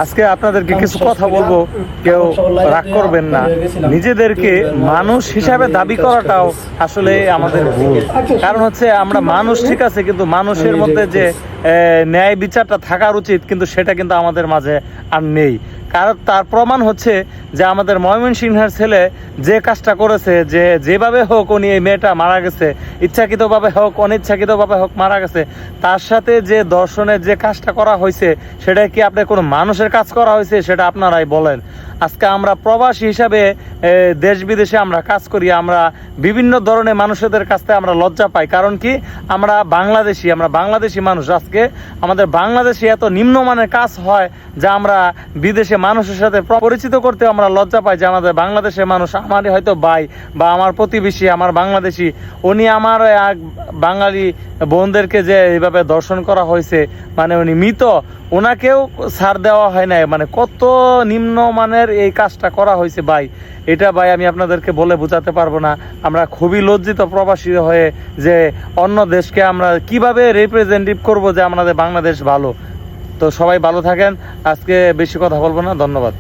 আজকে আপনাদেরকে কিছু কথা বলবো, কেউ রাগ করবেন না। নিজেদেরকে মানুষ হিসাবে দাবি করাটাও আসলে আমাদের ভুল। কারণ হচ্ছে আমরা মানুষ ঠিক আছে, কিন্তু মানুষের মধ্যে যে ন্যায় বিচারটা থাকার উচিত, কিন্তু সেটা কিন্তু আমাদের মাঝে আর নেই। কারণ তার প্রমাণ হচ্ছে যে আমাদের ময়মনসিংহের ছেলে যে কাজটা করেছে, যে যেভাবে হোক উনি এই মেয়েটা মারা গেছে, ইচ্ছাকৃতভাবে হোক অনিচ্ছাকৃতভাবে হোক মারা গেছে, তার সাথে যে দর্শনের যে কাজটা করা হয়েছে সেটা কি আপনার কোনো মানুষের কাজ করা হয়েছে সেটা আপনারাই বলেন। আজকে আমরা প্রবাসী হিসাবে দেশ বিদেশে আমরা কাজ করি, আমরা বিভিন্ন ধরনের মানুষদের কাছ থেকে আমরা লজ্জা পাই। কারণ কি, আমরা বাংলাদেশি মানুষ। আজকে আমাদের বাংলাদেশে এত নিম্নমানের কাজ হয় যা আমরা বিদেশে মানুষের সাথে পরিচিত করতে আমরা লজ্জা পাই। যে আমাদের বাংলাদেশের মানুষ, আমারই হয়তো ভাই বা আমার প্রতিবেশী, আমার বাংলাদেশি, উনি আমার বাঙালি বোনদেরকে যে এইভাবে দর্শন করা হয়েছে, মানে উনি মৃত, ওনাকেও ছাড় দেওয়া হয় না। মানে কত নিম্নমানের এই কাজটা করা হয়েছে ভাই, এটা ভাই আমি আপনাদেরকে বলে বোঝাতে পারবো না। আমরা খুবই লজ্জিত প্রবাসী হয়ে যে অন্য দেশকে আমরা কিভাবে রিপ্রেজেন্টেটিভ করব যে আমাদের বাংলাদেশ ভালো। তো সবাই ভালো থাকেন, আজকে বেশি কথা বলবো না, ধন্যবাদ।